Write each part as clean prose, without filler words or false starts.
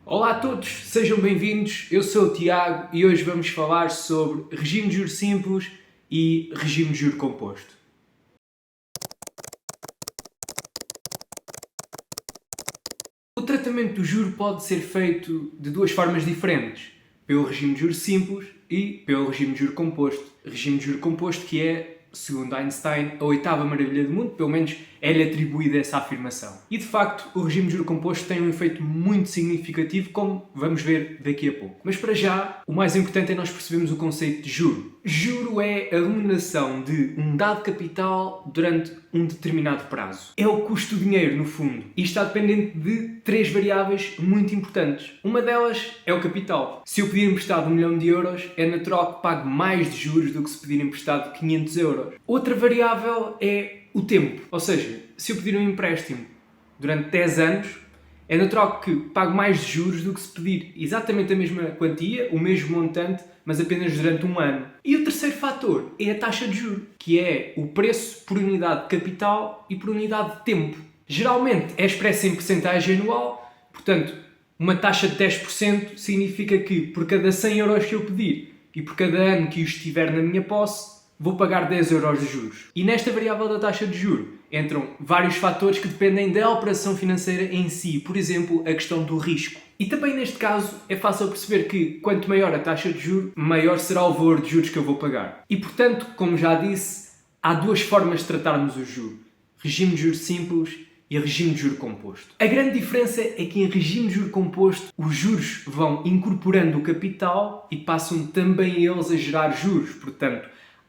Olá a todos, sejam bem-vindos, eu sou o Tiago e hoje vamos falar sobre regime de juros simples e regime de juro composto. O tratamento do juro pode ser feito de duas formas diferentes, pelo regime de juros simples e pelo regime de juro composto. Regime de juro composto que é, segundo Einstein, a oitava maravilha do mundo, pelo menos é-lhe atribuída essa afirmação. E de facto, o regime de juro composto tem um efeito muito significativo, como vamos ver daqui a pouco. Mas para já, o mais importante é nós percebermos o conceito de juro. Juro é a remuneração de um dado capital durante um determinado prazo. É o custo do dinheiro, no fundo, e está dependente de três variáveis muito importantes. Uma delas é o capital. Se eu pedir emprestado 1 milhão de euros, é natural que pague mais de juros do que se pedir emprestado 500 euros. Outra variável é o tempo. Ou seja, se eu pedir um empréstimo durante 10 anos, é natural que pague mais de juros do que se pedir exatamente a mesma quantia, o mesmo montante, mas apenas durante um ano. E o terceiro fator é a taxa de juros, que é o preço por unidade de capital e por unidade de tempo. Geralmente é expressa em percentagem anual, portanto, uma taxa de 10% significa que por cada 100 euros que eu pedir e por cada ano que o estiver na minha posse, vou pagar 10 euros de juros. E nesta variável da taxa de juros entram vários fatores que dependem da operação financeira em si, por exemplo, a questão do risco. E também neste caso é fácil perceber que quanto maior a taxa de juros, maior será o valor de juros que eu vou pagar. E portanto, como já disse, há duas formas de tratarmos o juro: regime de juros simples e regime de juro composto. A grande diferença é que em regime de juro composto os juros vão incorporando o capital e passam também eles a gerar juros. Portanto,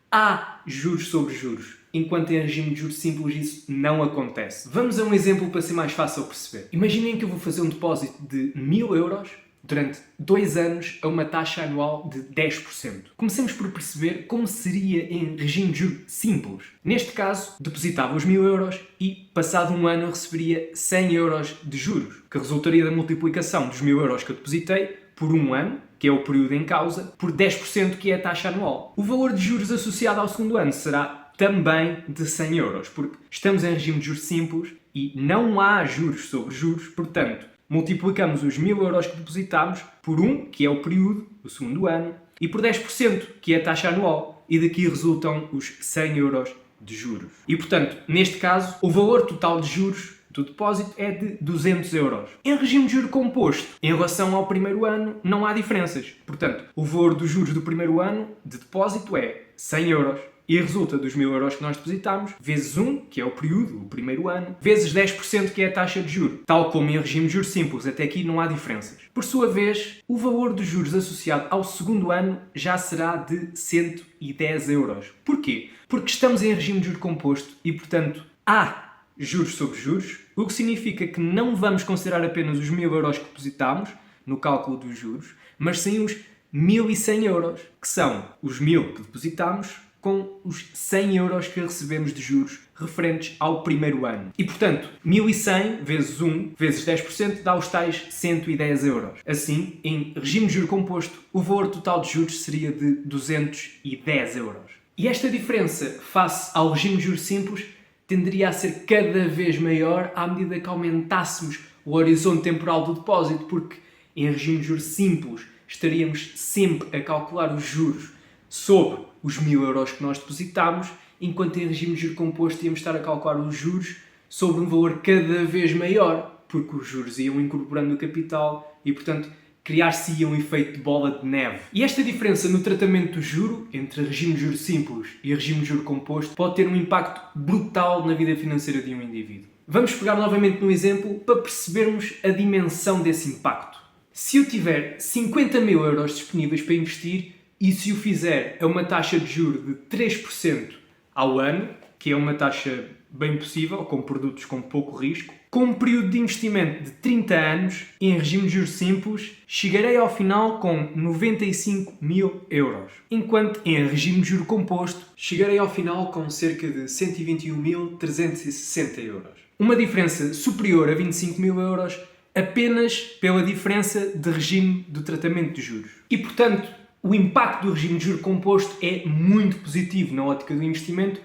há juros sobre juros, enquanto em regime de juros simples isso não acontece. Vamos a um exemplo para ser mais fácil perceber. Imaginem que eu vou fazer um depósito de 1000 euros durante 2 anos a uma taxa anual de 10%. Comecemos por perceber como seria em regime de juros simples. Neste caso, depositava os 1000 euros e, passado um ano, eu receberia 100 euros de juros, que resultaria da multiplicação dos 1000 euros que eu depositei por um ano, que é o período em causa, por 10%, que é a taxa anual. O valor de juros associado ao segundo ano será também de 100 euros, porque estamos em regime de juros simples e não há juros sobre juros, portanto, multiplicamos os 1000 euros que depositámos por 1, que é o período, o segundo ano, e por 10%, que é a taxa anual, e daqui resultam os 100 euros de juros. E, portanto, neste caso, o valor total de juros do depósito é de 200 euros. Em regime de juro composto, em relação ao primeiro ano, não há diferenças. Portanto, o valor dos juros do primeiro ano de depósito é 100 euros. E resulta dos 1000 euros que nós depositámos, vezes 1, que é o período, o primeiro ano, vezes 10%, que é a taxa de juros. Tal como em regime de juros simples, até aqui não há diferenças. Por sua vez, o valor dos juros associado ao segundo ano já será de 110 euros. Porquê? Porque estamos em regime de juro composto e, portanto, há juros sobre juros, o que significa que não vamos considerar apenas os 1000 euros que depositámos no cálculo dos juros, mas sim os 1100 euros, que são os 1000 que depositámos com os 100 euros que recebemos de juros referentes ao primeiro ano. E, portanto, 1100 vezes 1 vezes 10% dá os tais 110 euros. Assim, em regime de juro composto, o valor total de juros seria de 210 euros. E esta diferença, face ao regime de juros simples, tenderia a ser cada vez maior à medida que aumentássemos o horizonte temporal do depósito, porque em regime de juros simples estaríamos sempre a calcular os juros sobre os 1000 euros que nós depositámos, enquanto em regime de juro composto íamos estar a calcular os juros sobre um valor cada vez maior, porque os juros iam incorporando o capital e, portanto, criar-se um efeito de bola de neve. E esta diferença no tratamento do juro, entre regime de juro simples e regime de juro composto, pode ter um impacto brutal na vida financeira de um indivíduo. Vamos pegar novamente no exemplo para percebermos a dimensão desse impacto. Se eu tiver 50 mil euros disponíveis para investir e se o fizer a uma taxa de juro de 3% ao ano, que é uma taxa bem possível, com produtos com pouco risco, com um período de investimento de 30 anos, em regime de juros simples, chegarei ao final com 95 mil euros. Enquanto em regime de juro composto, chegarei ao final com cerca de 121.360 euros. Uma diferença superior a 25 mil euros apenas pela diferença de regime do tratamento de juros. E, portanto, o impacto do regime de juro composto é muito positivo na ótica do investimento,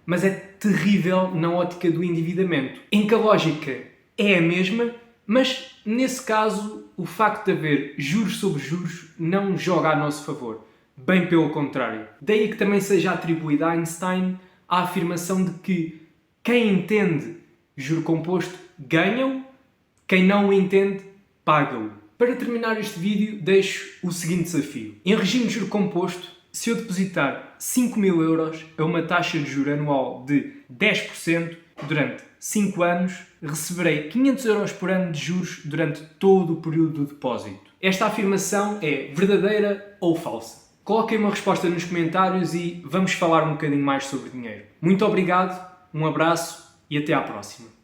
mas é terrível na ótica do endividamento, em que a lógica é a mesma, mas nesse caso, o facto de haver juros sobre juros não joga a nosso favor. Bem pelo contrário. Daí que também seja atribuída a Einstein a afirmação de que quem entende juro composto ganha-o, quem não o entende paga-o. Para terminar este vídeo, deixo o seguinte desafio. Em regime de juro composto, se eu depositar 5.000 euros a uma taxa de juro anual de 10% durante 5 anos, receberei 500 euros por ano de juros durante todo o período do depósito. Esta afirmação é verdadeira ou falsa? Coloquem uma resposta nos comentários e vamos falar um bocadinho mais sobre dinheiro. Muito obrigado, um abraço e até à próxima.